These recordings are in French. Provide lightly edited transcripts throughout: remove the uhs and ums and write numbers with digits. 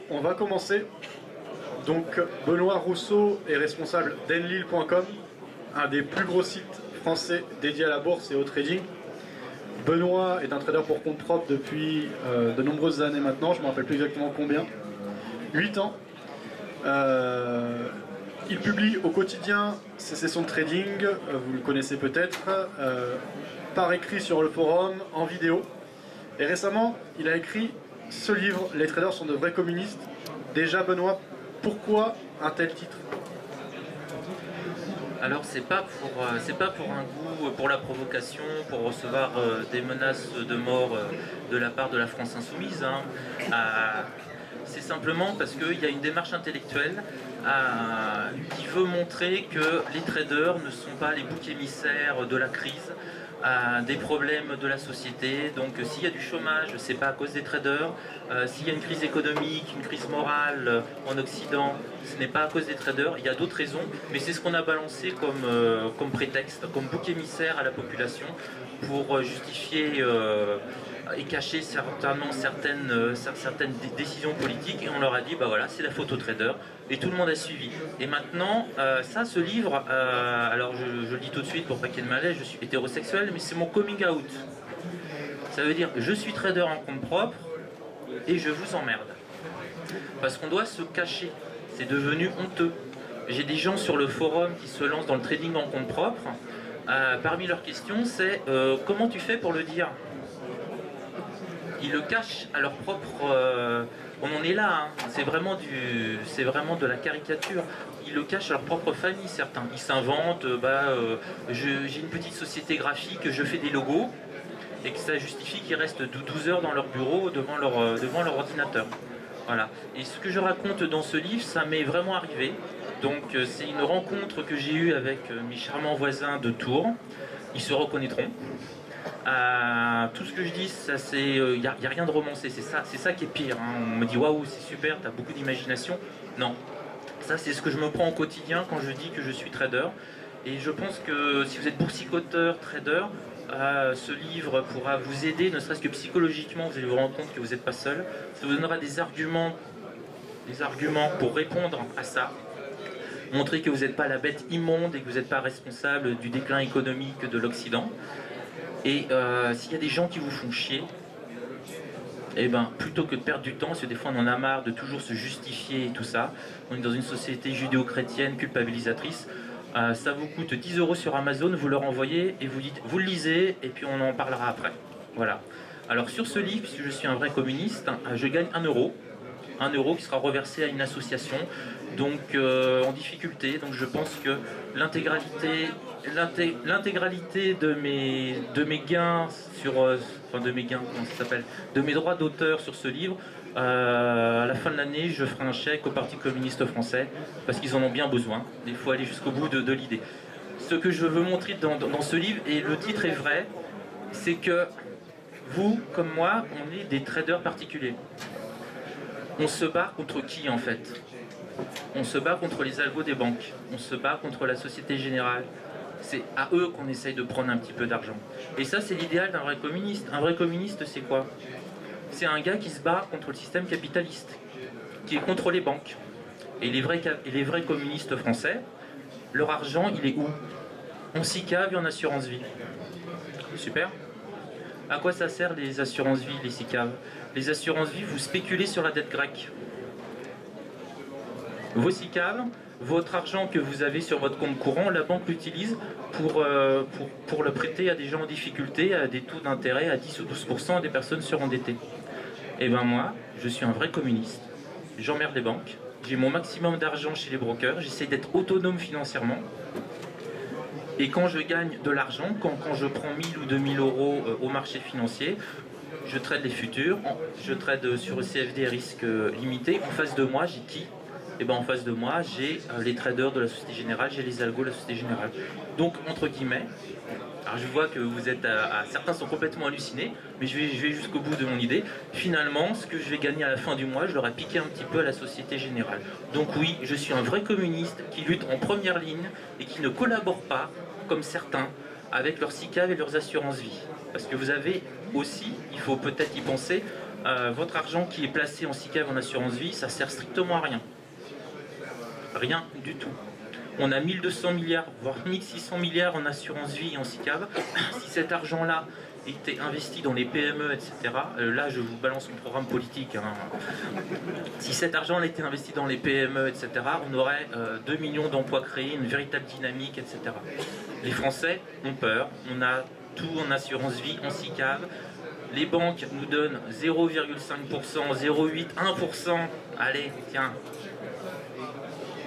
On va commencer. Donc, Benoît Rousseau est responsable d'Enlil.com, un des plus gros sites français dédiés à la bourse et au trading. Benoît est un trader pour compte propre depuis de nombreuses années maintenant, je ne me rappelle plus exactement combien, 8 ans. Il publie au quotidien ses sessions de trading, vous le connaissez peut-être, par écrit sur le forum, en vidéo. Et récemment, il a écrit ce livre, Les traders sont de vrais communistes. Déjà, Benoît, pourquoi un tel titre? Alors c'est pas pour un goût, pour la provocation, pour recevoir des menaces de mort de la part de la France insoumise. C'est simplement parce qu'il y a une démarche intellectuelle qui veut montrer que les traders ne sont pas les boucs émissaires de la crise, des problèmes de la société. Donc s'il y a du chômage, c'est pas à cause des traders. S'il y a une crise économique, une crise morale en Occident, ce n'est pas à cause des traders. Il y a d'autres raisons, mais c'est ce qu'on a balancé comme prétexte, comme bouc émissaire à la population pour justifier et cacher certainement certaines décisions politiques. Et on leur a dit, bah voilà, c'est la faute aux traders. Et tout le monde a suivi. Et maintenant, ce livre, alors je le dis tout de suite pour pas qu'il y ait de malaise, je suis hétérosexuel, mais c'est mon coming out. Ça veut dire, je suis trader en compte propre et je vous emmerde. Parce qu'on doit se cacher. C'est devenu honteux. J'ai des gens sur le forum qui se lancent dans le trading en compte propre. Parmi leurs questions, c'est comment tu fais pour le dire? Ils le cachent à leur propre... on en est là, hein. C'est vraiment de la caricature. Ils le cachent à leur propre famille, certains. Ils s'inventent, j'ai une petite société graphique, je fais des logos, et que ça justifie qu'ils restent 12 heures dans leur bureau devant leur ordinateur. Voilà. Et ce que je raconte dans ce livre, ça m'est vraiment arrivé. Donc c'est une rencontre que j'ai eue avec mes charmants voisins de Tours. Ils se reconnaîtront. Tout ce que je dis, il n'y a rien de romancé, c'est ça qui est pire. Hein. On me dit waouh, c'est super, tu as beaucoup d'imagination. Non, ça c'est ce que je me prends au quotidien quand je dis que je suis trader. Et je pense que si vous êtes boursicoteur, trader, ce livre pourra vous aider, ne serait-ce que psychologiquement, vous allez vous rendre compte que vous n'êtes pas seul. Ça vous donnera des arguments pour répondre à ça. Montrer que vous n'êtes pas la bête immonde et que vous n'êtes pas responsable du déclin économique de l'Occident. Et s'il y a des gens qui vous font chier, eh ben, plutôt que de perdre du temps, parce que des fois on en a marre de toujours se justifier et tout ça, on est dans une société judéo-chrétienne culpabilisatrice, ça vous coûte 10 € sur Amazon, vous leur envoyez et vous dites, vous le lisez et puis on en parlera après. Voilà. Alors sur ce livre, puisque je suis un vrai communiste, je gagne 1 €. 1 € qui sera reversé à une association donc en difficulté. Donc je pense que l'intégralité de mes gains de mes droits d'auteur sur ce livre, à la fin de l'année, je ferai un chèque au Parti communiste français parce qu'ils en ont bien besoin. Il faut aller jusqu'au bout de l'idée. Ce que je veux montrer dans ce livre, et le titre est vrai, c'est que vous, comme moi, on est des traders particuliers. On se bat contre qui en fait? On se bat contre les algos des banques, on se bat contre la Société Générale. C'est à eux qu'on essaye de prendre un petit peu d'argent. Et ça, c'est l'idéal d'un vrai communiste. Un vrai communiste, c'est quoi? C'est un gars qui se bat contre le système capitaliste, qui est contre les banques. Et les vrais communistes français, leur argent, il est où? En SICAV et en assurance vie. Super. À quoi ça sert les assurances vie, les SICAV? Les assurances vie, vous spéculez sur la dette grecque. Vos SICAV, votre argent que vous avez sur votre compte courant, la banque l'utilise pour le prêter à des gens en difficulté, à des taux d'intérêt à 10 ou 12% des personnes surendettées. Et ben moi, je suis un vrai communiste. J'emmerde les banques, j'ai mon maximum d'argent chez les brokers, j'essaie d'être autonome financièrement. Et quand je gagne de l'argent, quand je prends 1000 ou 2000 € au marché financier, je trade les futurs, je trade sur le CFD risque limité. En face de moi, j'ai qui? Et ben en face de moi, j'ai les traders de la Société Générale, j'ai les algos de la Société Générale. Donc, entre guillemets, alors je vois que vous êtes certains sont complètement hallucinés, mais je vais jusqu'au bout de mon idée. Finalement, ce que je vais gagner à la fin du mois, je l'aurai piqué un petit peu à la Société Générale. Donc oui, je suis un vrai communiste qui lutte en première ligne et qui ne collabore pas, comme certains, avec leurs SICAV et leurs assurances vie. Parce que vous avez aussi, il faut peut-être y penser, votre argent qui est placé en SICAV en assurance vie, ça sert strictement à rien. Rien du tout. On a 1200 milliards, voire 1600 milliards en assurance vie et en SICAV. Si cet argent-là était investi dans les PME, etc., là je vous balance mon programme politique, hein. Si cet argent était investi dans les PME, etc., on aurait 2 millions d'emplois créés, une véritable dynamique, etc. Les Français ont peur, on a tout en assurance vie, en SICAV. Les banques nous donnent 0,5%, 0,8%, 1%. Allez, tiens,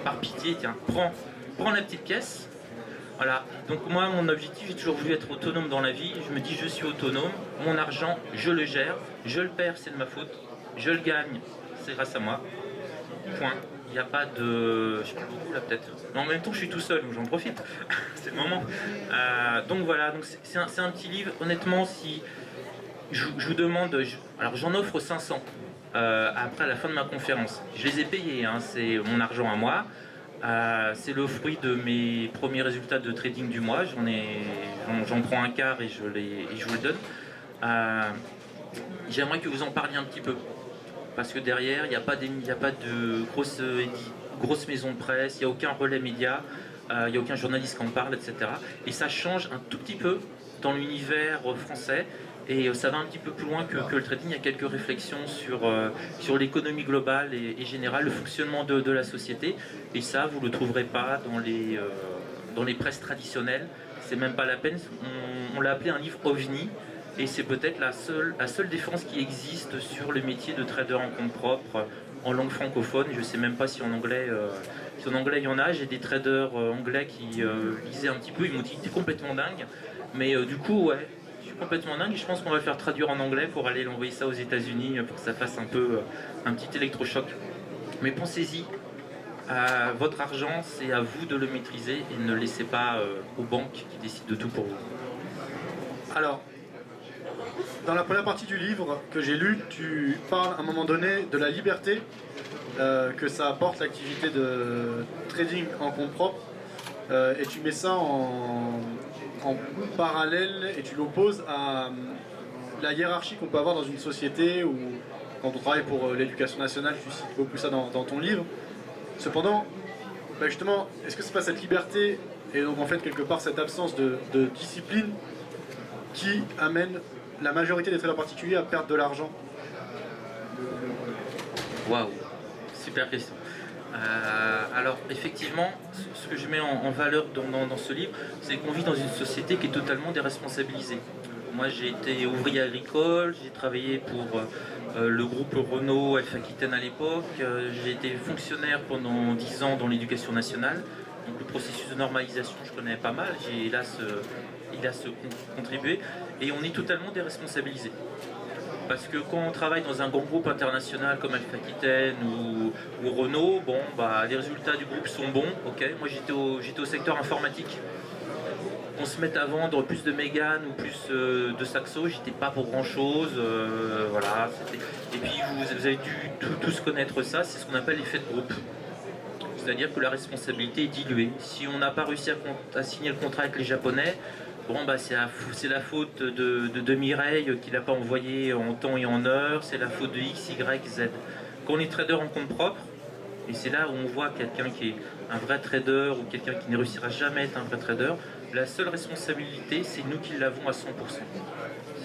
par pitié, tiens, prends la petite pièce. Voilà, donc moi, mon objectif, j'ai toujours voulu être autonome dans la vie. Je me dis, je suis autonome, mon argent, je le gère, je le perds, c'est de ma faute, je le gagne, c'est grâce à moi. Point. Il n'y a pas de... Je parle beaucoup là peut-être. Mais en même temps, je suis tout seul, donc j'en profite. C'est le moment. Donc voilà, donc c'est un petit livre. Honnêtement, si je vous demande... Alors j'en offre 500 après la fin de ma conférence. Je les ai payés, hein, c'est mon argent à moi. C'est le fruit de mes premiers résultats de trading du mois. J'en prends un quart et je vous le donne. J'aimerais que vous en parliez un petit peu. Parce que derrière, il n'y a pas de grosses maisons de presse, il n'y a aucun relais média, il n'y a aucun journaliste qui en parle, etc. Et ça change un tout petit peu dans l'univers français. Et ça va un petit peu plus loin que le trading. Il y a quelques réflexions sur l'économie globale et générale, le fonctionnement de la société. Et ça, vous ne le trouverez pas dans les presses traditionnelles. C'est même pas la peine. On l'a appelé un livre OVNI. Et c'est peut-être la seule défense qui existe sur le métier de trader en compte propre en langue francophone. Je ne sais même pas si en anglais il y en a. J'ai des traders anglais qui lisaient un petit peu. Ils m'ont dit que t'es complètement dingue. Mais du coup, ouais, je suis complètement dingue. Et je pense qu'on va le faire traduire en anglais pour aller l'envoyer ça aux États-Unis pour que ça fasse un peu un petit électrochoc. Mais pensez-y. Votre argent, c'est à vous de le maîtriser et ne laissez pas aux banques qui décident de tout pour vous. Alors, dans la première partie du livre que j'ai lu, tu parles à un moment donné de la liberté que ça apporte l'activité de trading en compte propre et tu mets ça en parallèle et tu l'opposes à la hiérarchie qu'on peut avoir dans une société ou quand on travaille pour l'éducation nationale, tu cites beaucoup ça dans ton livre. Cependant, justement, est-ce que c'est pas cette liberté et donc en fait quelque part cette absence de discipline qui amène la majorité des traders particuliers à perdre de l'argent? Waouh, super question. Alors effectivement, ce que je mets en valeur dans ce livre, c'est qu'on vit dans une société qui est totalement déresponsabilisée. Moi j'ai été ouvrier agricole, j'ai travaillé pour le groupe Renault Elf Aquitaine à l'époque, j'ai été fonctionnaire pendant 10 ans dans l'éducation nationale, donc le processus de normalisation je connais pas mal, j'ai hélas contribué, et on est totalement déresponsabilisé. Parce que quand on travaille dans un grand groupe international comme Alpha Aquitaine ou Renault, bon, les résultats du groupe sont bons, ok. Moi j'étais au secteur informatique. On se met à vendre plus de Mégane ou plus de Saxo, j'étais pas pour grand chose, voilà. Et puis vous avez dû tous connaître ça, c'est ce qu'on appelle l'effet de groupe. C'est-à-dire que la responsabilité est diluée. Si on n'a pas réussi à signer le contrat avec les Japonais, bon, c'est la faute de Mireille qui l'a pas envoyé en temps et en heure, c'est la faute de X, Y, Z. Quand on est trader en compte propre, et c'est là où on voit quelqu'un qui est un vrai trader ou quelqu'un qui ne réussira jamais à être un vrai trader, la seule responsabilité, c'est nous qui l'avons à 100%.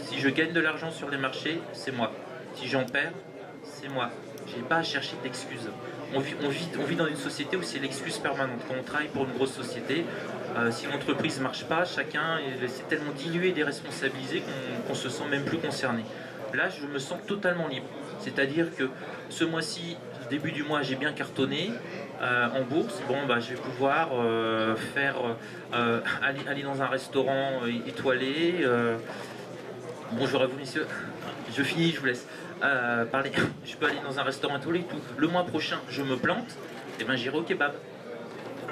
Si je gagne de l'argent sur les marchés, c'est moi. Si j'en perds, c'est moi. Je n'ai pas à chercher d'excuses. On vit dans une société où c'est l'excuse permanente. Quand on travaille pour une grosse société, si l'entreprise ne marche pas, chacun c'est tellement dilué et déresponsabilisé qu'on se sent même plus concerné. Là, je me sens totalement libre. C'est-à-dire que ce mois-ci, début du mois, j'ai bien cartonné en bourse. Bon, je vais pouvoir aller dans un restaurant étoilé. Bonjour à vous, messieurs. Je finis, je vous laisse parler. Je peux aller dans un restaurant étoilé et tout. Le mois prochain, je me plante, et j'irai au kebab.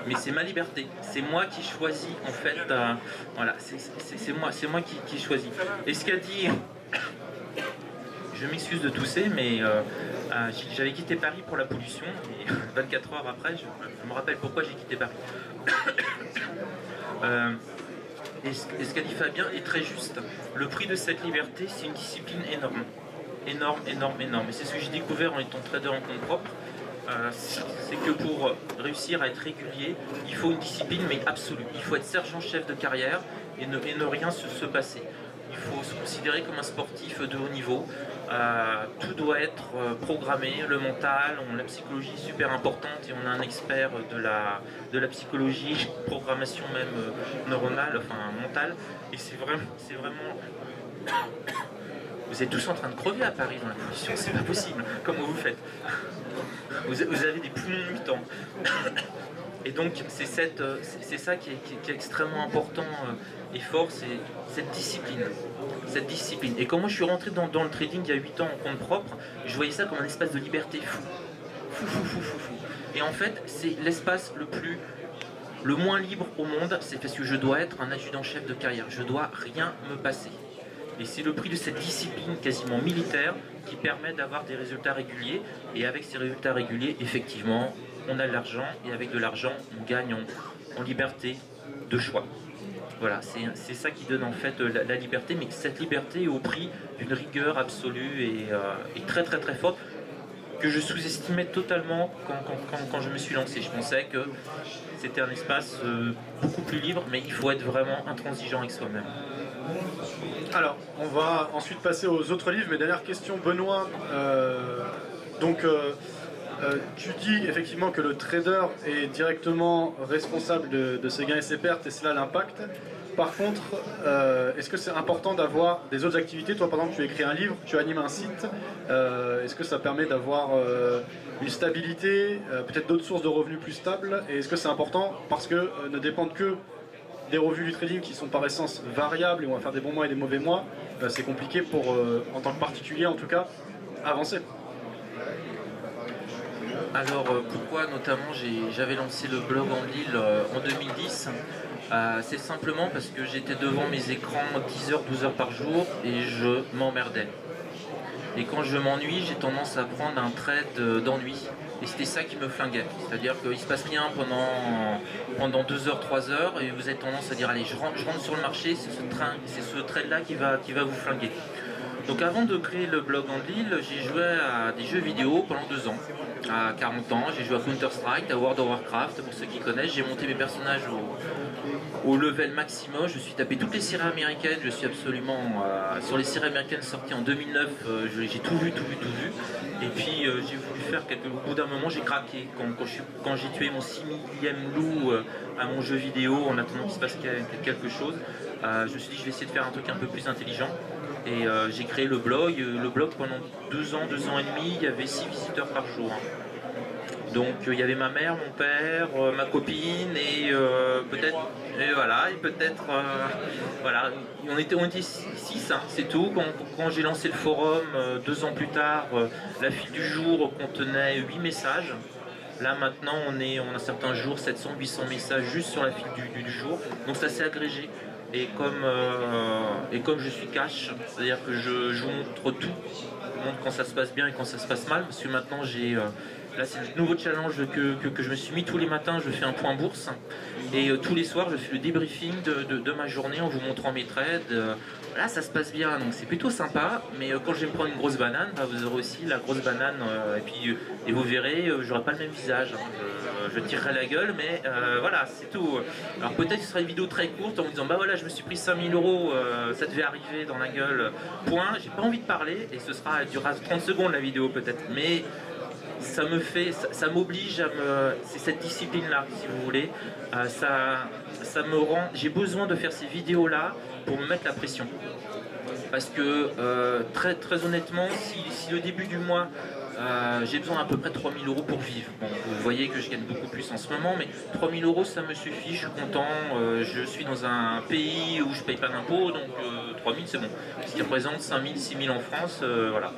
Mais c'est ma liberté, c'est moi qui choisis en fait, voilà, c'est moi qui choisis. Et ce qu'a dit, je m'excuse de tousser, mais j'avais quitté Paris pour la pollution, et 24 heures après, je me rappelle pourquoi j'ai quitté Paris. Et ce qu'a dit Fabien est très juste. Le prix de cette liberté, c'est une discipline énorme. énorme. Et c'est ce que j'ai découvert en étant trader en compte propre. C'est que pour réussir à être régulier, il faut une discipline mais absolue. Il faut être sergent-chef de carrière et ne rien se passer. Il faut se considérer comme un sportif de haut niveau. Tout doit être programmé, le mental, la psychologie est super importante et on a un expert de la psychologie, programmation même neuronale, enfin mentale. Et c'est vraiment... Vous êtes tous en train de crever à Paris dans la pollution, c'est pas possible. Comment vous faites? Vous avez des poumons mutants. Et donc c'est ça qui est extrêmement important et fort, c'est cette discipline. Et quand moi je suis rentré dans le trading il y a 8 ans en compte propre, je voyais ça comme un espace de liberté fou. Et en fait c'est l'espace le moins libre au monde, c'est parce que je dois être un adjudant-chef de carrière, je dois rien me passer. Et c'est le prix de cette discipline quasiment militaire qui permet d'avoir des résultats réguliers. Et avec ces résultats réguliers, effectivement, on a de l'argent. Et avec de l'argent, on gagne en liberté de choix. Voilà, c'est ça qui donne en fait la liberté. Mais cette liberté est au prix d'une rigueur absolue et très forte que je sous-estimais totalement quand je me suis lancé. Je pensais que c'était un espace beaucoup plus libre, mais il faut être vraiment intransigeant avec soi-même. Alors, on va ensuite passer aux autres livres. Mais dernière question, Benoît. Tu dis effectivement que le trader est directement responsable de ses gains et ses pertes, et c'est là l'impact. Par contre, est-ce que c'est important d'avoir des autres activités? Toi, par exemple, tu écris un livre, tu animes un site. Est-ce que ça permet d'avoir une stabilité, peut-être d'autres sources de revenus plus stables? Et est-ce que c'est important parce que ne dépendent que des revenus du trading qui sont par essence variables et on va faire des bons mois et des mauvais mois, c'est compliqué pour, en tant que particulier en tout cas, avancer. Alors pourquoi notamment j'avais lancé le blog en Lille en 2010? C'est simplement parce que j'étais devant mes écrans 10 heures, 12 heures par jour et je m'emmerdais. Et quand je m'ennuie, j'ai tendance à prendre un trade d'ennui. Et c'était ça qui me flinguait. C'est-à-dire qu'il ne se passe rien pendant 2 heures, 3 heures, et vous avez tendance à dire allez, je rentre sur le marché, c'est ce trade-là qui va vous flinguer. Donc avant de créer le blog en Lille, j'ai joué à des jeux vidéo pendant 2 ans. À 40 ans, j'ai joué à Counter-Strike, à World of Warcraft, pour ceux qui connaissent. J'ai monté mes personnages au level maximum. Je suis tapé toutes les séries américaines. Je suis absolument sur les séries américaines sorties en 2009. J'ai tout vu. Et puis j'ai voulu faire au bout d'un moment, j'ai craqué. Quand j'ai tué mon 6 millième loup à mon jeu vidéo en attendant qu'il se passe quelque chose, je me suis dit je vais essayer de faire un truc un peu plus intelligent. Et j'ai créé le blog. Le blog pendant 2 ans et demi, il y avait 6 visiteurs par jour. Donc il y avait ma mère, mon père, ma copine et peut-être voilà, on était 6, hein, c'est tout. Quand j'ai lancé le forum 2 ans plus tard, la file du jour contenait 8 messages. Là maintenant on a certains jours 700-800 messages juste sur la file du jour. Donc ça s'est agrégé. Et comme je suis cash, c'est-à-dire que je montre tout, je montre quand ça se passe bien et quand ça se passe mal, parce que maintenant là c'est le nouveau challenge que je me suis mis. Tous les matins je fais un point bourse et tous les soirs je fais le débriefing de ma journée en vous montrant mes trades. Là ça se passe bien, donc c'est plutôt sympa, mais quand je vais me prendre une grosse banane, vous aurez aussi la grosse banane et vous verrez, j'aurai pas le même visage. Je tirerai la gueule, mais voilà, c'est tout. Alors peut-être que ce sera une vidéo très courte en me disant bah voilà, je me suis pris 5000 €, ça devait arriver dans la gueule, point. J'ai pas envie de parler et elle durera 30 secondes la vidéo peut-être, mais ça m'oblige c'est cette discipline là, si vous voulez. Ça me rend, j'ai besoin de faire ces vidéos là pour me mettre la pression. Parce que très honnêtement, si le début du mois j'ai besoin à peu près de 3000 € pour vivre. Bon, vous voyez que je gagne beaucoup plus en ce moment, mais 3000 € ça me suffit, je suis content. Je suis dans un pays où je paye pas d'impôts, donc 3000 c'est bon. Ce qui représente 5000, 6000 en France, voilà.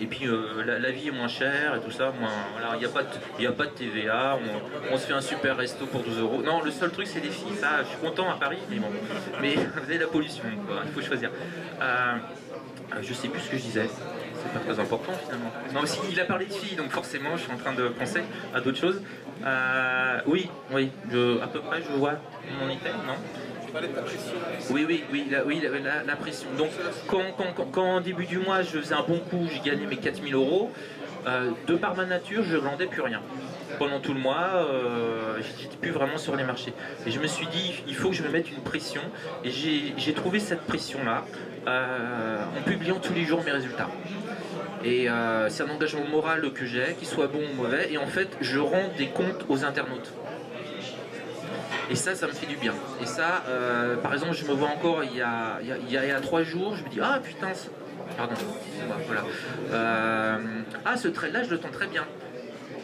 Et puis la vie est moins chère et tout ça, voilà, il n'y a pas de TVA, on se fait un super resto pour 12 €. Non, le seul truc c'est les filles, ça, je suis content à Paris, mais bon. Mais vous avez la pollution, quoi, il faut choisir. Je sais plus ce que je disais, c'est pas très important finalement. Non, mais si, il a parlé de filles, donc forcément je suis en train de penser à d'autres choses. Oui, à peu près je vois mon item, non? parlais de ta pression. La pression. Donc, quand en début du mois, je faisais un bon coup, j'ai gagné mes 4000 euros, de par ma nature, je ne vendais plus rien. Pendant tout le mois, j'étais plus vraiment sur les marchés. Et je me suis dit, il faut que je me mette une pression. Et j'ai trouvé cette pression-là en publiant tous les jours mes résultats. Et c'est un engagement moral que j'ai, qu'il soit bon ou mauvais. Et en fait, je rends des comptes aux internautes. Et ça me fait du bien. Et ça, par exemple, je me vois encore il y a 3 jours, je me dis, ah putain, pardon, voilà. Ce trade-là, je le tente très bien.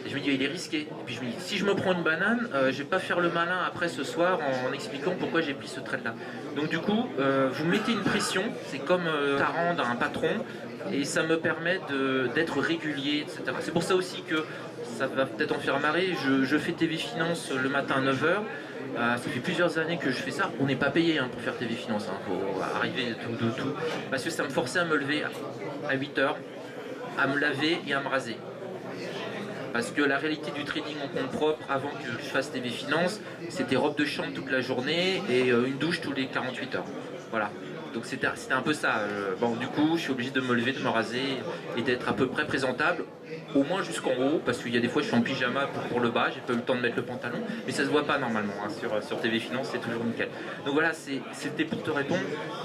Et je me dis, il est risqué. Et puis je me dis, si je me prends une banane, je vais pas faire le malin après ce soir en expliquant pourquoi j'ai pris ce trade-là. Donc du coup, vous mettez une pression, c'est comme Tarand un patron, et ça me permet d'être régulier, etc. C'est pour ça aussi que, ça va peut-être en faire marrer, je fais TV Finance le matin à 9h. Ça fait plusieurs années que je fais ça. On n'est pas payé pour faire TV Finance. Faut arriver tout. Parce que ça me forçait à me lever à 8h, à me laver et à me raser. Parce que la réalité du trading en compte propre, avant que je fasse TV Finance, c'était robe de chambre toute la journée et une douche tous les 48 heures. Voilà. Donc c'était un peu ça. Bon, du coup, je suis obligé de me lever, de me raser et d'être à peu près présentable, au moins jusqu'en haut, parce qu'il y a des fois je suis en pyjama pour le bas, j'ai pas eu le temps de mettre le pantalon, mais ça se voit pas normalement sur TV Finance, c'est toujours nickel. Donc voilà, c'était pour te répondre.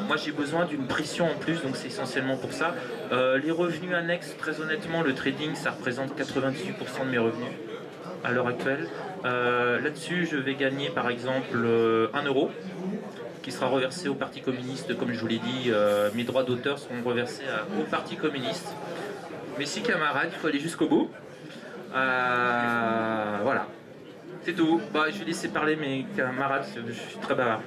Moi j'ai besoin d'une pression en plus, donc c'est essentiellement pour ça. Les revenus annexes, très honnêtement, le trading ça représente 98% de mes revenus à l'heure actuelle. Là-dessus, je vais gagner par exemple 1 euro qui sera reversé au Parti communiste, comme je vous l'ai dit, mes droits d'auteur seront reversés au Parti communiste. Mais si camarades, il faut aller jusqu'au bout. Voilà, c'est tout. Je vais laisser parler mes camarades, je suis très bavard.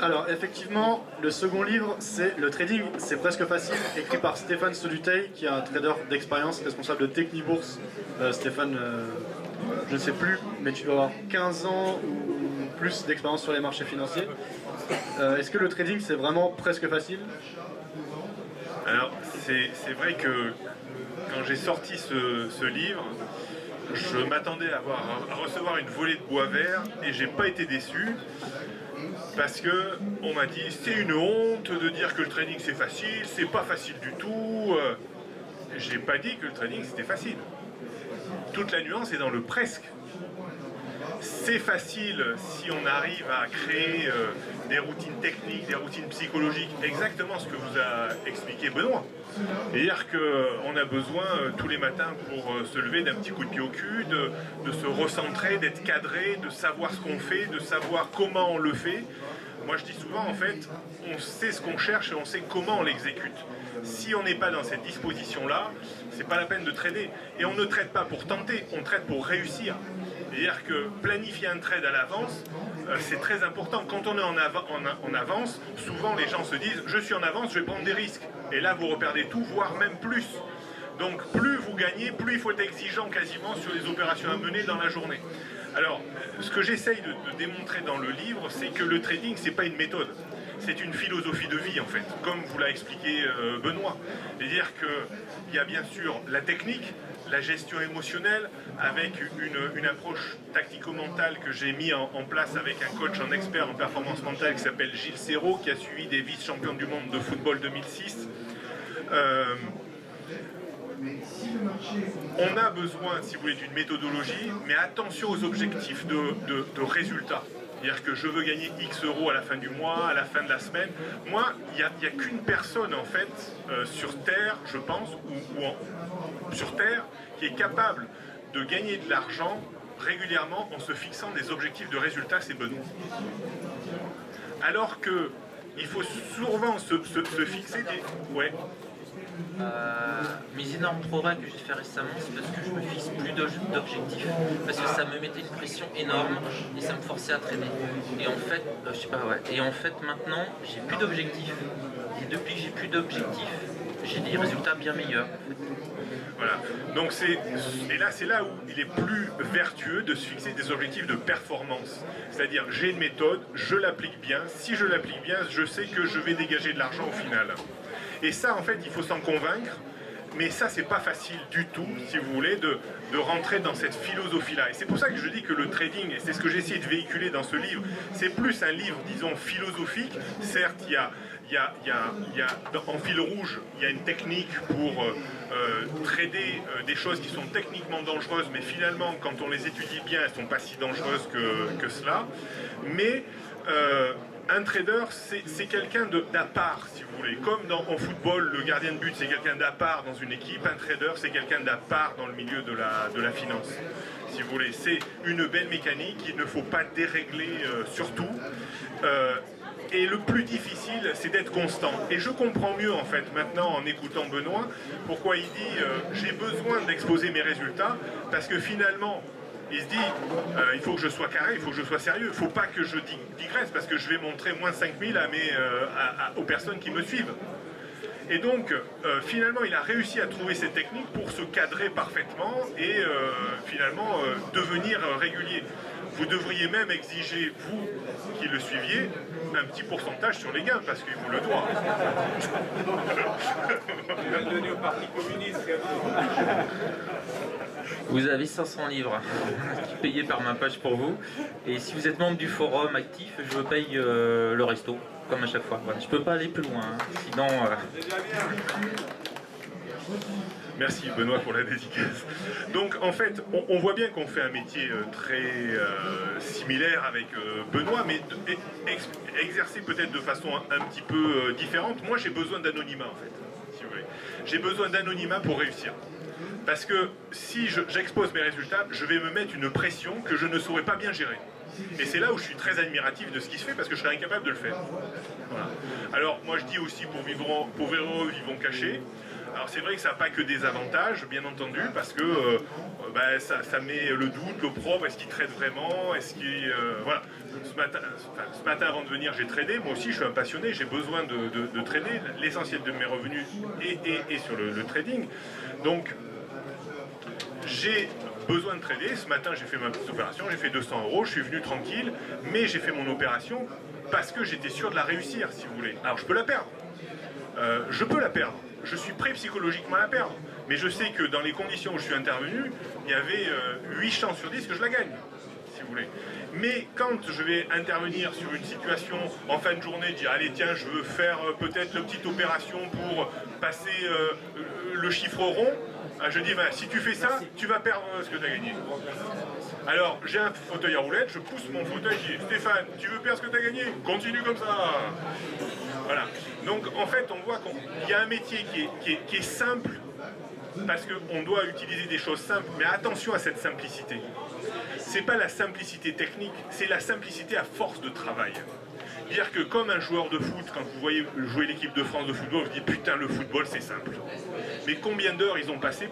Alors effectivement, le second livre, c'est le trading, c'est presque facile, écrit par Stéphane Soluteil, qui est un trader d'expérience, responsable de Technibourse. Stéphane, je ne sais plus, mais tu dois avoir 15 ans ou plus d'expérience sur les marchés financiers. Est-ce que le trading, c'est vraiment presque facile? Alors, c'est vrai que quand j'ai sorti ce livre, je m'attendais à recevoir une volée de bois vert et j'ai pas été déçu. Parce que on m'a dit c'est une honte de dire que le trading c'est facile, c'est pas facile du tout. J'ai pas dit que le trading c'était facile. Toute la nuance est dans le presque. C'est facile si on arrive à créer des routines techniques, des routines psychologiques, exactement ce que vous a expliqué Benoît. C'est-à-dire qu'on a besoin tous les matins pour se lever d'un petit coup de pied au cul, de se recentrer, d'être cadré, de savoir ce qu'on fait, de savoir comment on le fait. Moi je dis souvent en fait, on sait ce qu'on cherche et on sait comment on l'exécute. Si on n'est pas dans cette disposition-là, c'est pas la peine de trader. Et on ne trade pas pour tenter, on trade pour réussir. C'est-à-dire que planifier un trade à l'avance, c'est très important. Quand on est en avance, souvent les gens se disent « je suis en avance, je vais prendre des risques ». Et là, vous reperdez tout, voire même plus. Donc plus vous gagnez, plus il faut être exigeant quasiment sur les opérations à mener dans la journée. Alors, ce que j'essaye de démontrer dans le livre, c'est que le trading, c'est pas une méthode. C'est une philosophie de vie en fait, comme vous l'a expliqué Benoît. C'est-à-dire qu'il y a bien sûr la technique, la gestion émotionnelle, avec une approche tactico-mentale que j'ai mis en place avec un coach en expert en performance mentale qui s'appelle Gilles Serrault, qui a suivi des vice-champions du monde de football 2006. On a besoin, si vous voulez, d'une méthodologie, mais attention aux objectifs de résultats. C'est-à-dire que je veux gagner X euros à la fin du mois, à la fin de la semaine. Moi, il n'y a qu'une personne, en fait, sur Terre, je pense, sur Terre, qui est capable de gagner de l'argent régulièrement en se fixant des objectifs de résultats, c'est Benoît. Alors qu'il faut souvent se fixer des... Ouais. Mes énormes progrès que j'ai fait récemment, c'est parce que je me fixe plus d'objectifs, parce que ça me mettait une pression énorme et ça me forçait à trader. Et en fait, je sais pas, ouais. Et en fait maintenant, j'ai plus d'objectifs. Et depuis que j'ai plus d'objectifs, j'ai des résultats bien meilleurs. Voilà. Donc et là c'est là où il est plus vertueux de se fixer des objectifs de performance. C'est-à-dire j'ai une méthode, je l'applique bien. Si je l'applique bien, je sais que je vais dégager de l'argent au final. Et ça, en fait, il faut s'en convaincre. Mais ça, c'est pas facile du tout, si vous voulez, de rentrer dans cette philosophie-là. Et c'est pour ça que je dis que le trading, et c'est ce que j'ai essayé de véhiculer dans ce livre, c'est plus un livre, disons, philosophique. Certes, en fil rouge, il y a une technique pour trader des choses qui sont techniquement dangereuses, mais finalement, quand on les étudie bien, elles ne sont pas si dangereuses que cela. Mais un trader, c'est quelqu'un d'à part, si vous voulez. Comme en football, le gardien de but, c'est quelqu'un d'à part dans une équipe, un trader, c'est quelqu'un d'à part dans le milieu de la finance. Si vous voulez, c'est une belle mécanique, il ne faut pas dérégler surtout. Et le plus difficile, c'est d'être constant. Et je comprends mieux, en fait, maintenant, en écoutant Benoît, pourquoi il dit j'ai besoin d'exposer mes résultats, parce que finalement, il se dit il faut que je sois carré, il faut que je sois sérieux, il ne faut pas que je digresse, parce que je vais montrer moins 5000 aux personnes qui me suivent. Et donc, finalement, il a réussi à trouver ces techniques pour se cadrer parfaitement et finalement devenir régulier. Vous devriez même exiger, vous qui le suiviez, un petit pourcentage sur les gains, parce qu'il vous le doit. Il va donner au Parti communiste. Vous avez 500 livres payés par ma page pour vous. Et si vous êtes membre du forum actif, je paye le resto, comme à chaque fois. Voilà. Je peux pas aller plus loin, hein. Sinon... Merci Benoît pour la dédicace. Donc en fait, on voit bien qu'on fait un métier très similaire avec Benoît, mais exercé peut-être de façon un petit peu différente. Moi j'ai besoin d'anonymat en fait, si vous voulez. J'ai besoin d'anonymat pour réussir. Parce que si j'expose mes résultats, je vais me mettre une pression que je ne saurais pas bien gérer. Et c'est là où je suis très admiratif de ce qui se fait, parce que je serais incapable de le faire. Voilà. Alors moi je dis aussi pour vivre heureux, vivons cachés. Alors c'est vrai que ça n'a pas que des avantages, bien entendu, parce que ça met le doute, l'opprobre, est-ce qu'il trade vraiment, est-ce qu'il... voilà. Ce matin avant de venir, j'ai tradé, moi aussi je suis un passionné, j'ai besoin de trader, l'essentiel de mes revenus est sur le trading. Donc j'ai besoin de trader, ce matin j'ai fait ma petite opération, j'ai fait 200 €, je suis venu tranquille, mais j'ai fait mon opération parce que j'étais sûr de la réussir, si vous voulez. Alors je peux la perdre, je peux la perdre. Je suis prêt psychologiquement à la perdre. Mais je sais que dans les conditions où je suis intervenu, il y avait 8 chances sur 10 que je la gagne, si vous voulez. Mais quand je vais intervenir sur une situation en fin de journée, dire allez tiens, je veux faire peut-être une petite opération pour passer le chiffre rond, je dis si tu fais ça, tu vas perdre ce que tu as gagné. Alors j'ai un fauteuil à roulettes, je pousse mon fauteuil, je dis Stéphane, tu veux perdre ce que tu as gagné? Continue comme ça. Voilà. Donc en fait on voit qu'il y a un métier qui est simple, parce qu'on doit utiliser des choses simples, mais attention à cette simplicité. C'est pas la simplicité technique, c'est la simplicité à force de travail. Dire que comme un joueur de foot, quand vous voyez jouer l'équipe de France de football, vous dites putain le football c'est simple. Mais combien d'heures ils ont passé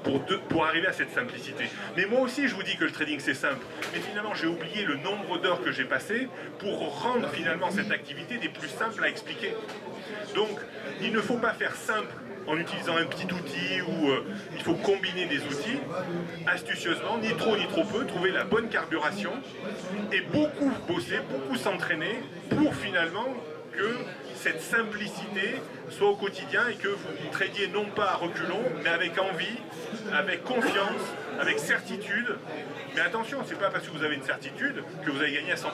pour arriver à cette simplicité? Mais moi aussi je vous dis que le trading c'est simple. Mais finalement j'ai oublié le nombre d'heures que j'ai passé pour rendre finalement cette activité des plus simples à expliquer. Donc il ne faut pas faire simple en utilisant un petit outil où il faut combiner des outils astucieusement, ni trop ni trop peu, trouver la bonne carburation et beaucoup bosser, beaucoup s'entraîner pour finalement que cette simplicité soit au quotidien et que vous tradiez non pas à reculons, mais avec envie, avec confiance, avec certitude. Mais attention, c'est pas parce que vous avez une certitude que vous allez gagner à 100%.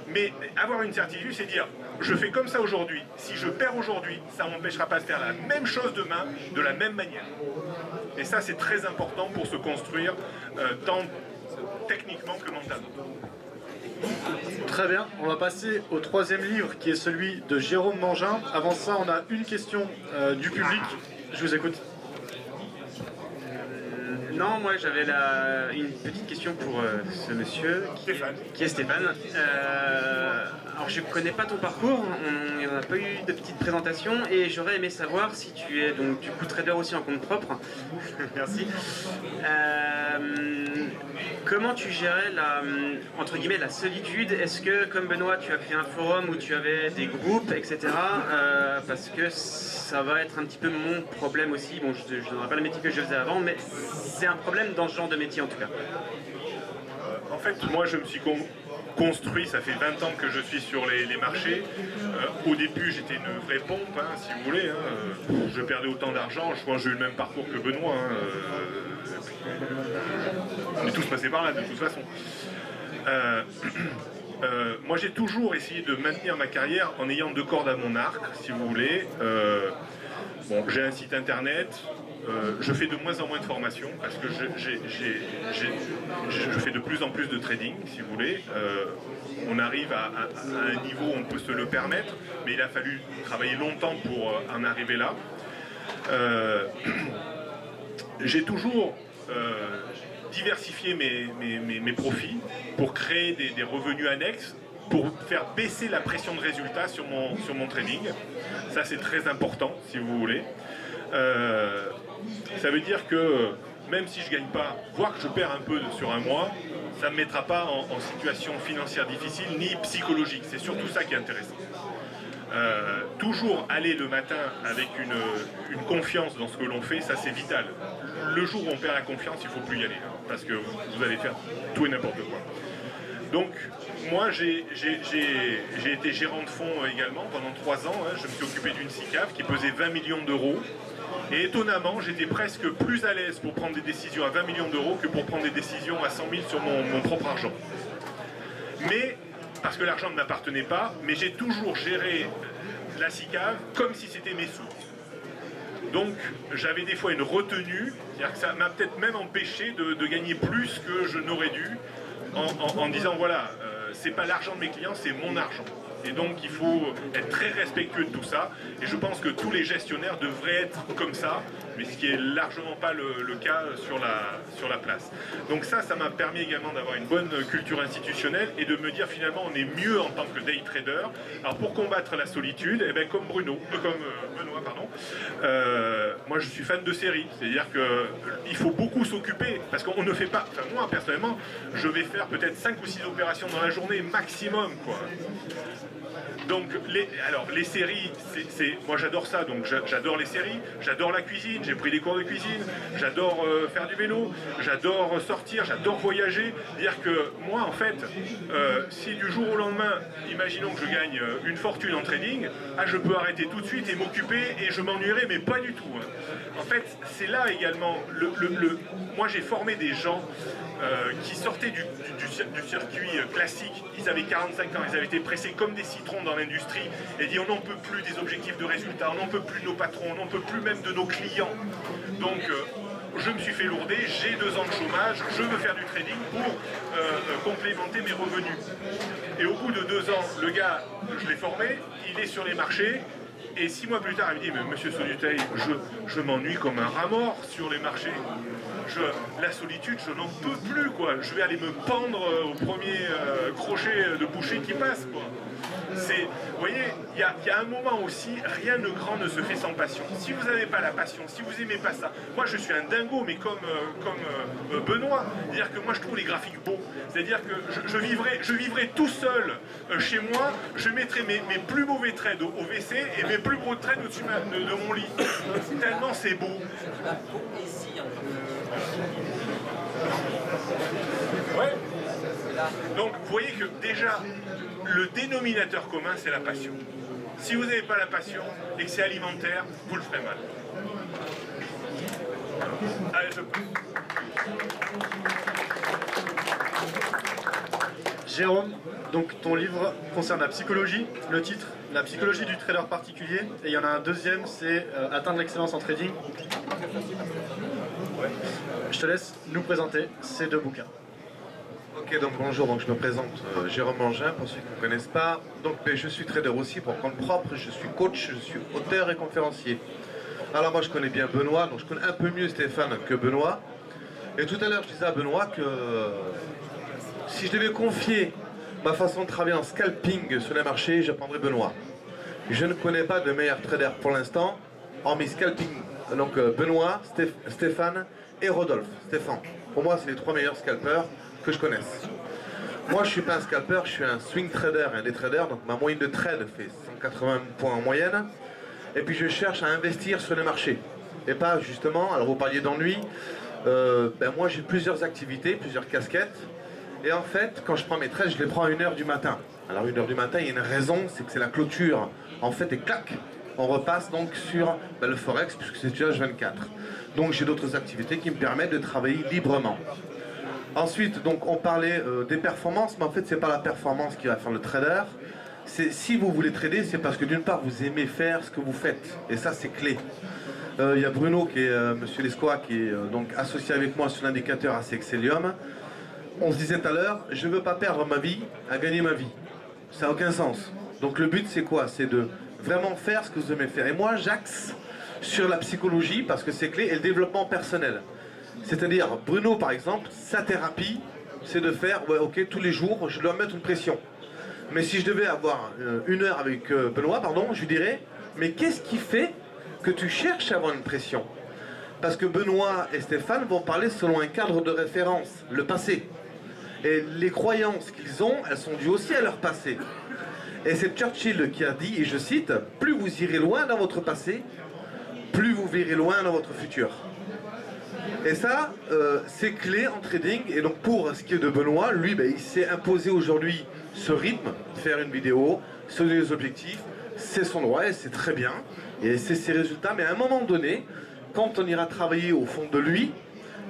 Mais avoir une certitude, c'est dire, je fais comme ça aujourd'hui. Si je perds aujourd'hui, ça ne m'empêchera pas de faire la même chose demain, de la même manière. Et ça, c'est très important pour se construire, tant techniquement que mentalement. Très bien, on va passer au troisième livre qui est celui de Jérôme Mangin. Avant ça, on a une question du public. Je vous écoute. Non, moi j'avais une petite question pour ce monsieur qui est Stéphane. Alors je connais pas ton parcours, on n'a pas eu de petite présentation et j'aurais aimé savoir si tu es donc du coup trader aussi en compte propre. Merci. Comment tu gérais entre guillemets la solitude? Est-ce que comme Benoît tu as créé un forum où tu avais des groupes, etc. Parce que ça va être un petit peu mon problème aussi. Bon, je ne donnerai pas le métier que je faisais avant, mais c'est un problème dans ce genre de métier en tout cas. En fait, moi je me suis construit, ça fait 20 ans que je suis sur les marchés. Au début, j'étais une vraie pompe, hein, si vous voulez. Hein. Je perdais autant d'argent, je crois que j'ai eu le même parcours que Benoît. Hein. On est tous passés par là, de toute façon. Moi, j'ai toujours essayé de maintenir ma carrière en ayant 2 cordes à mon arc, si vous voulez. Bon, j'ai un site internet. Je fais de moins en moins de formations parce que je fais de plus en plus de trading, si vous voulez. On arrive à un niveau où on peut se le permettre, mais il a fallu travailler longtemps pour en arriver là. J'ai toujours diversifié mes profits pour créer des revenus annexes, pour faire baisser la pression de résultat sur mon trading. Ça, c'est très important, si vous voulez. Ça veut dire que même si je ne gagne pas, voire que je perds un peu sur un mois, ça ne me mettra pas en situation financière difficile ni psychologique. C'est surtout ça qui est intéressant. Toujours aller le matin avec une confiance dans ce que l'on fait, ça c'est vital. Le jour où on perd la confiance, il ne faut plus y aller, hein, parce que vous allez faire tout et n'importe quoi. Donc, moi, j'ai été gérant de fonds également pendant 3 ans. Hein. Je me suis occupé d'une SICAV qui pesait 20 millions d'euros. Et étonnamment, j'étais presque plus à l'aise pour prendre des décisions à 20 millions d'euros que pour prendre des décisions à 100 000 sur mon propre argent. Mais, parce que l'argent ne m'appartenait pas, mais j'ai toujours géré la SICAV comme si c'était mes sous. Donc, j'avais des fois une retenue, c'est-à-dire que ça m'a peut-être même empêché de gagner plus que je n'aurais dû, en disant voilà, c'est pas l'argent de mes clients, c'est mon argent. Et donc il faut être très respectueux de tout ça. Et je pense que tous les gestionnaires devraient être comme ça, mais ce qui est largement pas le cas sur la place. Donc ça m'a permis également d'avoir une bonne culture institutionnelle et de me dire finalement on est mieux en tant que day trader. Alors pour combattre la solitude, eh ben, comme Benoît, pardon, moi je suis fan de séries. C'est-à-dire qu'il faut beaucoup s'occuper, parce qu'on ne fait pas, enfin moi personnellement, je vais faire peut-être 5 ou 6 opérations dans la journée maximum, quoi. Donc les séries, moi j'adore ça, donc j'adore les séries, j'adore la cuisine, j'ai pris des cours de cuisine, j'adore faire du vélo, j'adore sortir, j'adore voyager. C'est-à-dire que moi en fait, si du jour au lendemain, imaginons que je gagne une fortune en trading, je peux arrêter tout de suite et m'occuper et je m'ennuierai, mais pas du tout. Hein. En fait, c'est là également, moi j'ai formé des gens qui sortaient du circuit classique, ils avaient 45 ans, ils avaient été pressés comme des citrons dans l'industrie et dit on n'en peut plus des objectifs de résultats, on n'en peut plus de nos patrons, on n'en peut plus même de nos clients. Donc je me suis fait lourder, j'ai 2 ans de chômage, je veux faire du trading pour complémenter mes revenus. Et au bout de 2 ans, le gars, je l'ai formé, il est sur les marchés. Et 6 mois plus tard, il me dit, mais monsieur Soduteil, je m'ennuie comme un rat mort sur les marchés. La solitude, je n'en peux plus, quoi. Je vais aller me pendre au premier crochet de boucher qui passe, quoi. Vous voyez, il y a un moment aussi, rien de grand ne se fait sans passion. Si vous n'avez pas la passion, si vous n'aimez pas ça, moi je suis un dingo, mais comme Benoît, c'est-à-dire que moi je trouve les graphiques beaux, c'est-à-dire que je vivrai tout seul chez moi, je mettrai mes plus mauvais trades au WC et mes plus beaux trades au-dessus de mon lit. Tellement c'est beau. Ouais. Donc vous voyez que déjà, le dénominateur commun, c'est la passion. Si vous n'avez pas la passion et que c'est alimentaire, vous le ferez mal. Allez, Jérôme, donc ton livre concerne la psychologie, le titre, la psychologie du trader particulier, et il y en a un deuxième, c'est atteindre l'excellence en trading. Je te laisse nous présenter ces 2 bouquins. Ok, donc bonjour, donc je me présente Jérôme Angin, pour ceux qui ne me connaissent pas. Donc je suis trader aussi pour compte propre, je suis coach, je suis auteur et conférencier. Alors moi je connais bien Benoît, donc je connais un peu mieux Stéphane que Benoît. Et tout à l'heure je disais à Benoît que si je devais confier ma façon de travailler en scalping sur les marchés, je prendrais Benoît. Je ne connais pas de meilleur trader pour l'instant, hormis scalping. Donc Benoît, Stéphane et Rodolphe. Stéphane. Pour moi c'est les 3 meilleurs scalpers que je connaisse. Moi je suis pas un scalper, je suis un swing trader et un day trader, donc ma moyenne de trade fait 180 points en moyenne, et puis je cherche à investir sur les marchés, et pas justement, alors vous parliez d'ennui, moi j'ai plusieurs activités, plusieurs casquettes, Et en fait, quand je prends mes trades, je les prends à 1h du matin. Alors 1h du matin, il y a une raison, c'est que c'est la clôture. En fait, et clac, on repasse donc sur le Forex, puisque c'est du H24. Donc j'ai d'autres activités qui me permettent de travailler librement. Ensuite, donc on parlait des performances, mais en fait, c'est pas la performance qui va faire le trader. Si vous voulez trader, c'est parce que d'une part, vous aimez faire ce que vous faites. Et ça, c'est clé. Il y a Bruno, qui est Monsieur Lescois, qui est donc associé avec moi sur l'indicateur ACXelium. On se disait tout à l'heure, je ne veux pas perdre ma vie à gagner ma vie. Ça n'a aucun sens. Donc le but, c'est quoi? C'est de vraiment faire ce que vous aimez faire. Et moi, j'axe sur la psychologie, parce que c'est clé, et le développement personnel. C'est-à-dire, Bruno, par exemple, sa thérapie, c'est de faire, ouais, ok, tous les jours, je dois mettre une pression. Mais si je devais avoir 1 heure avec Benoît, pardon, je lui dirais, mais qu'est-ce qui fait que tu cherches à avoir une pression? Parce que Benoît et Stéphane vont parler selon un cadre de référence, le passé. Et les croyances qu'ils ont, elles sont dues aussi à leur passé. Et c'est Churchill qui a dit, et je cite, « Plus vous irez loin dans votre passé, plus vous verrez loin dans votre futur ». Et ça, c'est clé en trading. Et donc pour ce qui est de Benoît, lui, il s'est imposé aujourd'hui ce rythme, faire une vidéo, se donner des objectifs, c'est son droit et c'est très bien. Et c'est ses résultats. Mais à un moment donné, quand on ira travailler au fond de lui,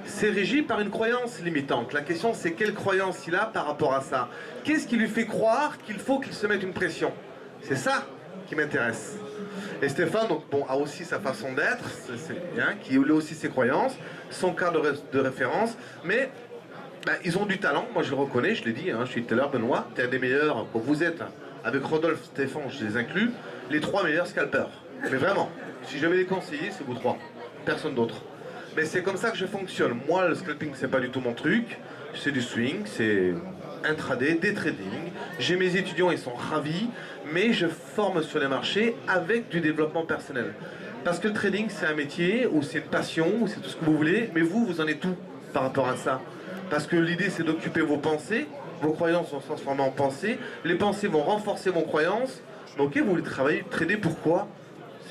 c'est régi par une croyance limitante. La question, c'est quelle croyance il a par rapport à ça. Qu'est-ce qui lui fait croire qu'il faut qu'il se mette une pression? C'est ça qui m'intéresse. Et Stéphane, donc, bon, a aussi sa façon d'être, qui a aussi ses croyances, son cadre de référence, mais ils ont du talent, moi je le reconnais, je l'ai dit, je suis tout à l'heure, Benoît, tu es un des meilleurs, vous êtes, avec Rodolphe, Stéphane, je les inclus, les 3 meilleurs scalpers. Mais vraiment, si je vais les conseiller, c'est vous 3, personne d'autre. Mais c'est comme ça que je fonctionne. Moi, le scalping, c'est pas du tout mon truc, c'est du swing, c'est intraday, des trading. J'ai mes étudiants, ils sont ravis, mais je forme sur les marchés avec du développement personnel. Parce que le trading, c'est un métier, ou c'est une passion, ou c'est tout ce que vous voulez, mais vous en êtes tout par rapport à ça. Parce que l'idée, c'est d'occuper vos pensées, vos croyances vont se transformer en pensées, les pensées vont renforcer vos croyances. Ok, vous voulez travailler, trader, pourquoi?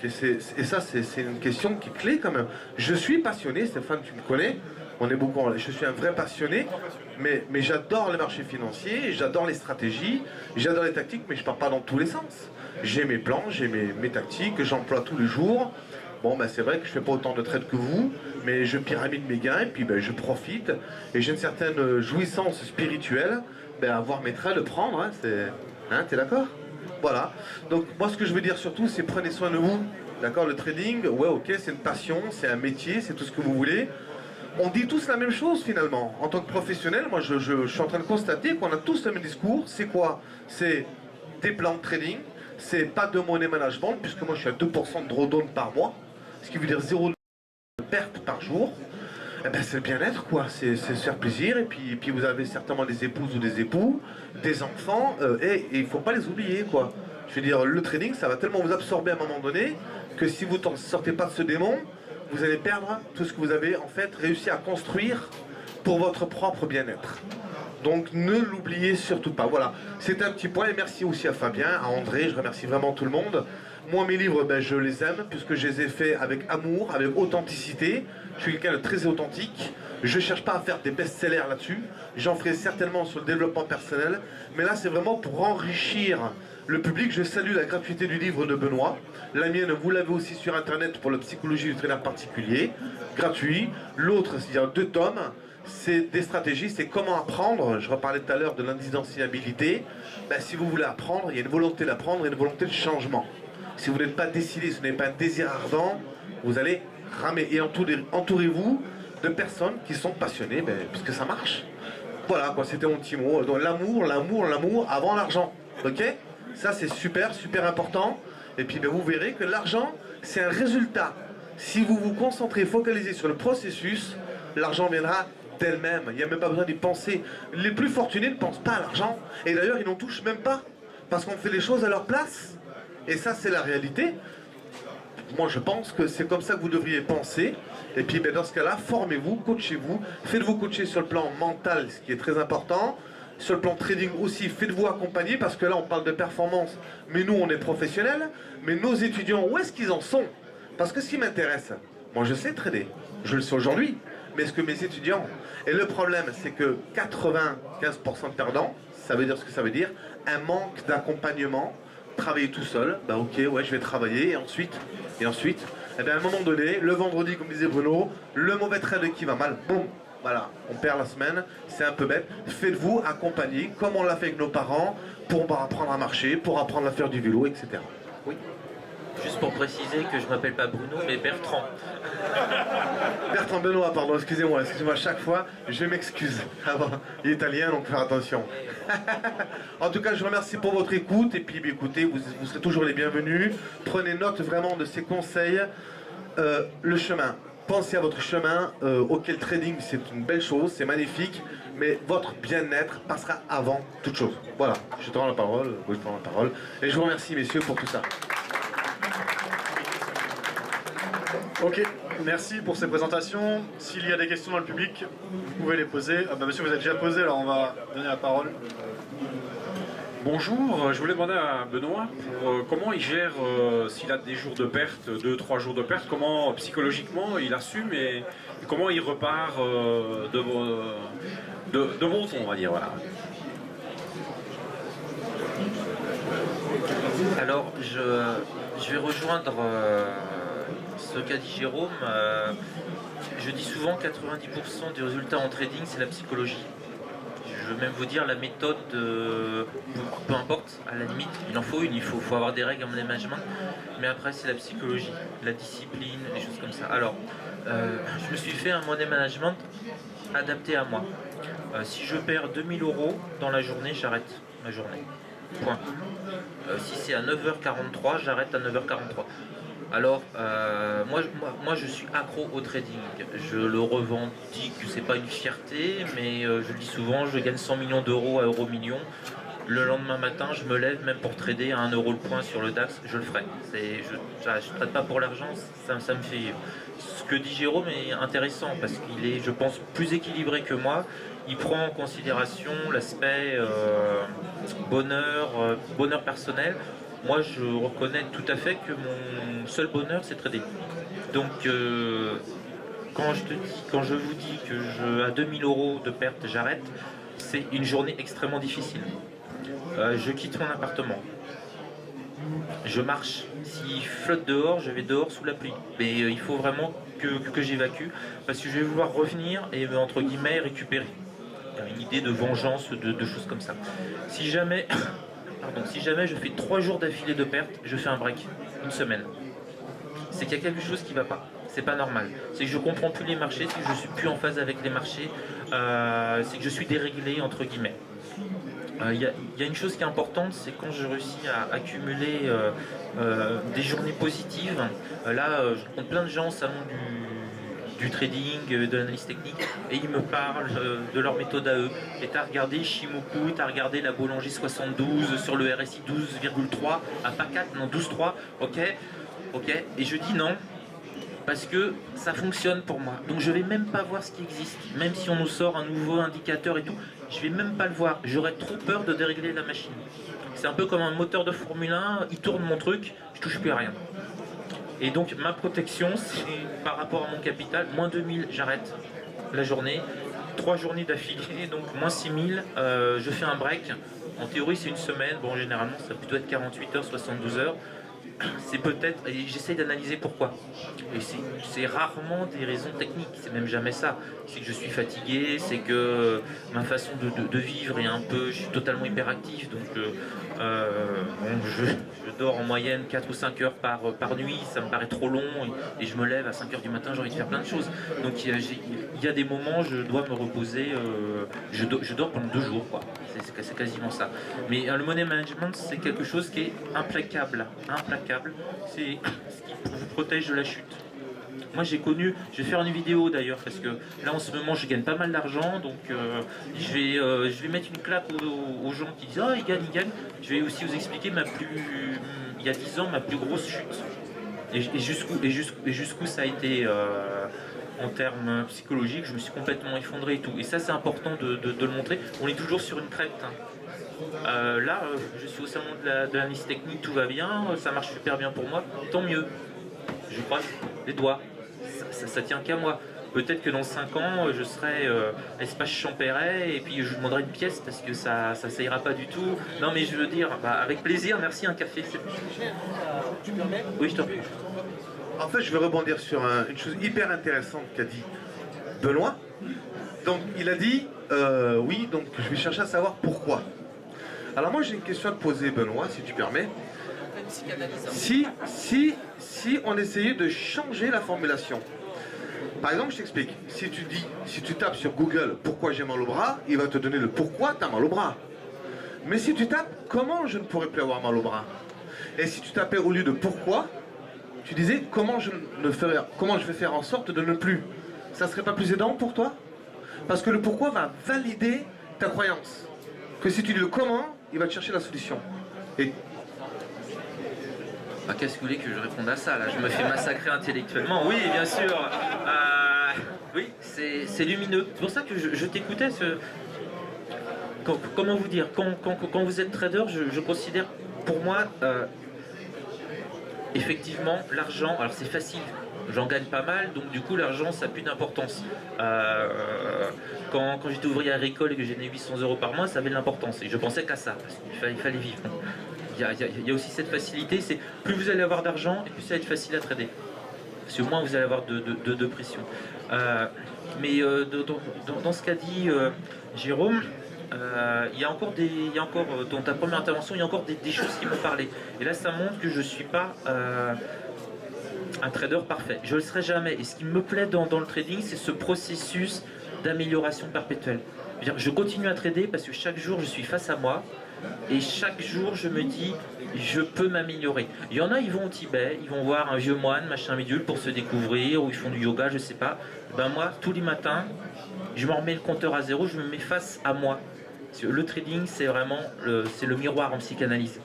Et ça, c'est une question qui est clé quand même. Je suis passionné, Stéphane, tu me connais, on est beaucoup, je suis un vrai passionné, mais j'adore les marchés financiers, j'adore les stratégies, j'adore les tactiques, mais je ne pars pas dans tous les sens. J'ai mes plans, j'ai mes tactiques que j'emploie tous les jours. Bon, c'est vrai que je ne fais pas autant de trades que vous, mais je pyramide mes gains, et puis je profite, et j'ai une certaine jouissance spirituelle à voir mes trades prendre, t'es d'accord? Voilà, donc moi ce que je veux dire surtout, c'est prenez soin de vous, d'accord? Le trading, ouais, ok, c'est une passion, c'est un métier, c'est tout ce que vous voulez. On dit tous la même chose finalement. En tant que professionnel, moi je suis en train de constater qu'on a tous le même discours. C'est quoi? C'est des plans de trading, c'est pas de money management, puisque moi je suis à 2% de drawdown par mois, ce qui veut dire 0 de perte par jour. C'est le bien-être, quoi, c'est se faire plaisir, et puis vous avez certainement des épouses ou des époux, des enfants, et il ne faut pas les oublier, quoi. Je veux dire, le trading, ça va tellement vous absorber à un moment donné, que si vous ne sortez pas de ce démon, vous allez perdre tout ce que vous avez, en fait, réussi à construire pour votre propre bien-être. Donc ne l'oubliez surtout pas. Voilà, c'est un petit point, et merci aussi à Fabien, à André, je remercie vraiment tout le monde. Moi, mes livres, je les aime, puisque je les ai faits avec amour, avec authenticité. Je suis quelqu'un de très authentique. Je ne cherche pas à faire des best-sellers là-dessus. J'en ferai certainement sur le développement personnel. Mais là, c'est vraiment pour enrichir le public. Je salue la gratuité du livre de Benoît. La mienne, vous l'avez aussi sur Internet pour la psychologie du trader particulier. Gratuit. L'autre, il y a 2 tomes. C'est des stratégies, c'est comment apprendre. Je reparlais tout à l'heure de l'indispensabilité. Si vous voulez apprendre, il y a une volonté d'apprendre et une volonté de changement. Si vous n'êtes pas décidé, si vous n'avez pas un désir ardent, vous allez ramer. Et entourez-vous de personnes qui sont passionnées, puisque ça marche. Voilà, quoi, c'était mon petit mot. Donc l'amour avant l'argent. Ok? Ça, c'est super, super important. Et puis, vous verrez que l'argent, c'est un résultat. Si vous vous concentrez, focalisez sur le processus, l'argent viendra d'elle-même. Il n'y a même pas besoin d'y penser. Les plus fortunés ne pensent pas à l'argent. Et d'ailleurs, ils n'en touchent même pas. Parce qu'on fait les choses à leur place. Et ça, c'est la réalité. Moi, je pense que c'est comme ça que vous devriez penser. Et puis, dans ce cas-là, formez-vous, coachez-vous. Faites-vous coacher sur le plan mental, ce qui est très important. Sur le plan trading aussi, faites-vous accompagner. Parce que là, on parle de performance. Mais nous, on est professionnels. Mais nos étudiants, où est-ce qu'ils en sont? Parce que ce qui m'intéresse, moi, je sais trader. Je le sais aujourd'hui. mais ce que mes étudiants. Et le problème, c'est que 95% de perdants, ça veut dire ce que ça veut dire, un manque d'accompagnement, travailler tout seul, bah ok, ouais, je vais travailler, et ensuite, et bien à un moment donné, le vendredi, comme disait Bruno, le mauvais trade qui va mal, boum, voilà, on perd la semaine, c'est un peu bête. Faites-vous accompagner, comme on l'a fait avec nos parents, pour apprendre à marcher, pour apprendre à faire du vélo, etc. Oui. Juste pour préciser que je m'appelle pas Bruno, mais Bertrand. Bertrand Benoît, pardon, excusez-moi, à chaque fois, je m'excuse. Ah bon, il est italien, donc faire attention. En tout cas, je vous remercie pour votre écoute, et puis écoutez, vous serez toujours les bienvenus. Prenez note vraiment de ces conseils. Le chemin, pensez à votre chemin. Ok, le trading, c'est une belle chose, c'est magnifique, mais votre bien-être passera avant toute chose. Voilà, je te rends la parole, et je vous remercie, messieurs, pour tout ça. Ok, merci pour ces présentations. S'il y a des questions dans le public, vous pouvez les poser. Ah bah monsieur, vous avez déjà posé, alors on va donner la parole. Bonjour, je voulais demander à Benoît pour, comment il gère s'il a des jours de perte, 2-3 jours de perte, comment psychologiquement il assume et comment il repart de bon ton, on va dire. Voilà. Alors, je vais rejoindre ce qu'a dit Jérôme. Je dis souvent 90% des résultats en trading, c'est la psychologie. Je veux même vous dire la méthode, peu importe, à la limite, il en faut une, il faut avoir des règles en management, mais après c'est la psychologie, la discipline, des choses comme ça. Alors, je me suis fait un money management adapté à moi. Si je perds 2000 € dans la journée, j'arrête ma journée. Point. Si c'est à 9h43, j'arrête à 9h43. Alors, moi je suis accro au trading. Je le revendique, c'est pas une fierté, mais je le dis souvent, je gagne 100 millions d'euros à Euromillions. Le lendemain matin, je me lève, même pour trader à 1 € le point sur le DAX, je le ferai. Je ne traite pas pour l'argent, ça me fait vivre. Ce que dit Jérôme est intéressant parce qu'il est, je pense, plus équilibré que moi. Il prend en considération l'aspect bonheur personnel. Moi, je reconnais tout à fait que mon seul bonheur, c'est trader. Donc, quand je vous dis que à 2000 € de perte, j'arrête, c'est une journée extrêmement difficile. Je quitte mon appartement. Je marche. S'il flotte dehors, je vais dehors sous la pluie. Mais il faut vraiment que j'évacue parce que je vais vouloir revenir et, entre guillemets, récupérer. Il y a une idée de vengeance, de choses comme ça. Si jamais je fais 3 jours d'affilée de perte, je fais un break, une semaine. C'est qu'il y a quelque chose qui ne va pas. C'est pas normal. C'est que je comprends plus les marchés, c'est que je suis plus en phase avec les marchés, c'est que je suis déréglé entre guillemets. Il y a une chose qui est importante, c'est quand je réussis à accumuler des journées positives. Là, je rencontre plein de gens au salon du trading, de l'analyse technique, et ils me parlent de leur méthode à eux. Et tu as regardé Shimoku, tu as regardé la Bollinger 72 sur le RSI 12,3, à pas 4, non 12,3, ok, et je dis non, parce que ça fonctionne pour moi. Donc je vais même pas voir ce qui existe, même si on nous sort un nouveau indicateur et tout, je vais même pas le voir, j'aurais trop peur de dérégler la machine. C'est un peu comme un moteur de Formule 1, il tourne mon truc, je touche plus à rien. Et donc ma protection, c'est par rapport à mon capital, moins 2000, j'arrête la journée, 3 journées d'affilée, donc moins 6000, je fais un break. En théorie c'est une semaine, bon généralement ça peut plutôt être 48 heures, 72 heures. C'est peut-être, et j'essaye d'analyser pourquoi. Et c'est rarement des raisons techniques, c'est même jamais ça. C'est que je suis fatigué, c'est que ma façon de vivre est un peu, je suis totalement hyperactif, donc je dors en moyenne 4 ou 5 heures par nuit, ça me paraît trop long, et je me lève à 5 heures du matin, j'ai envie de faire plein de choses. Donc il y a des moments, je dois me reposer, je dors pendant 2 jours, quoi. C'est quasiment ça. Mais le money management, c'est quelque chose qui est implacable. C'est ce qui vous protège de la chute. Moi j'ai connu, je vais faire une vidéo d'ailleurs parce que là en ce moment je gagne pas mal d'argent, donc je vais mettre une claque aux gens qui disent ils gagnent. Je vais aussi vous expliquer il y a 10 ans ma plus grosse chute et jusqu'où ça a été en termes psychologiques. Je me suis complètement effondré et tout, et ça c'est important de le montrer. On est toujours sur une crête, hein. Là je suis au salon de l'analyse technique, tout va bien, ça marche super bien pour moi, tant mieux. Je croise les doigts, ça tient qu'à moi. Peut-être que dans 5 ans, je serai à l'espace Champéret et puis je demanderai une pièce parce que ça ira pas du tout. Non mais je veux dire, avec plaisir, merci, un café. Oui, je t'en prie. En fait, je vais rebondir sur une chose hyper intéressante qu'a dit Benoît. Donc, il a dit, oui, donc je vais chercher à savoir pourquoi. Alors moi, j'ai une question à te poser, Benoît, si tu permets. Si on essayait de changer la formulation. Par exemple, je t'explique. Si tu tapes sur Google « Pourquoi j'ai mal au bras ?», il va te donner le « Pourquoi tu as mal au bras ». Mais si tu tapes « Comment je ne pourrais plus avoir mal au bras ?» Et si tu tapais au lieu de « Pourquoi ?», tu disais « Comment je vais faire en sorte de ne plus ?» Ça serait pas plus aidant pour toi? Parce que le « Pourquoi » va valider ta croyance. Que si tu dis le « Comment », il va te chercher la solution. Et qu'est-ce que vous voulez que je réponde à ça là? Je me fais massacrer intellectuellement. Oui, bien sûr. Oui, c'est lumineux. C'est pour ça que je t'écoutais. Comment vous dire? Quand vous êtes trader, je considère, pour moi, effectivement, l'argent. Alors c'est facile. J'en gagne pas mal, donc du coup l'argent ça n'a plus d'importance. Quand j'étais ouvrier agricole et que j'ai 800 € par mois, ça avait de l'importance. Et je pensais qu'à ça, parce qu'il fallait vivre. Il y a aussi cette facilité, c'est plus vous allez avoir d'argent et plus ça va être facile à trader. Parce que moins vous allez avoir de pression. Mais dans ce qu'a dit Jérôme, il y a encore dans ta première intervention, il y a encore des choses qui m'ont parlé. Et là ça montre que je ne suis pas un trader parfait. Je ne le serai jamais. Et ce qui me plaît dans le trading, c'est ce processus d'amélioration perpétuelle. Je continue à trader parce que chaque jour je suis face à moi. Et chaque jour, je me dis, je peux m'améliorer. Il y en a, ils vont au Tibet, ils vont voir un vieux moine, machin bidule, pour se découvrir, ou ils font du yoga, je sais pas. Ben moi, tous les matins, je me remets le compteur à zéro, je me mets face à moi. Le trading, c'est vraiment le miroir en psychanalyse.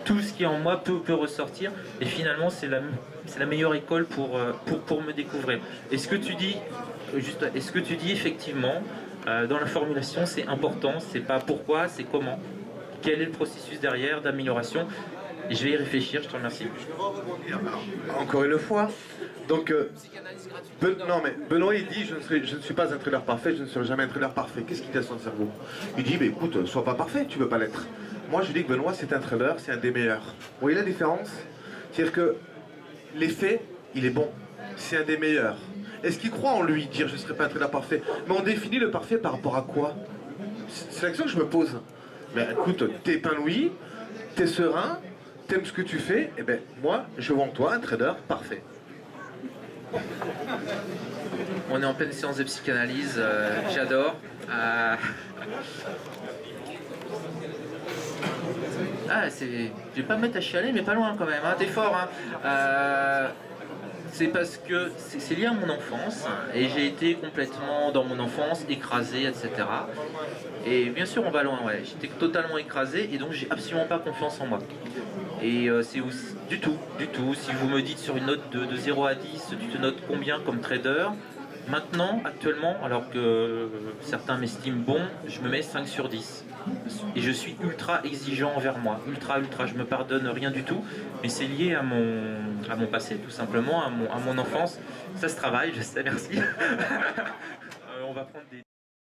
Tout ce qui est en moi peut ressortir, et finalement, c'est la meilleure école pour me découvrir. Et ce que tu dis, effectivement, dans la formulation, c'est important, c'est pas pourquoi, c'est comment. Quel est le processus derrière d'amélioration? Et je vais y réfléchir, je te remercie. Encore une fois, donc Benoît il dit je ne suis pas un trader parfait, je ne serai jamais un trader parfait. Qu'est-ce qui dit à son cerveau? Il dit écoute, sois pas parfait, tu veux pas l'être. Moi je dis que Benoît c'est un trader, c'est un des meilleurs. Vous voyez la différence? C'est-à-dire que l'effet, il est bon, c'est un des meilleurs. Est-ce qu'il croit en lui, dire je ne serai pas un trader parfait? Mais on définit le parfait par rapport à quoi? C'est la question que je me pose. Mais écoute, t'es épanoui, t'es serein, t'aimes ce que tu fais, et ben moi, je vois en toi un trader parfait. On est en pleine séance de psychanalyse, j'adore. Je vais pas me mettre à chialer, mais pas loin quand même, hein. T'es fort, hein. C'est parce que c'est lié à mon enfance et j'ai été complètement dans mon enfance écrasé, etc. Et bien sûr on va loin, ouais. J'étais totalement écrasé et donc j'ai absolument pas confiance en moi. Et c'est aussi du tout. Si vous me dites sur une note de 0 à 10, tu te notes combien comme trader? Maintenant, actuellement, alors que certains m'estiment bon, je me mets 5 sur 10. Et je suis ultra exigeant envers moi, ultra, je me pardonne rien du tout, mais c'est lié à mon passé, tout simplement, à mon enfance. Ça se travaille, je sais, merci. On va prendre des...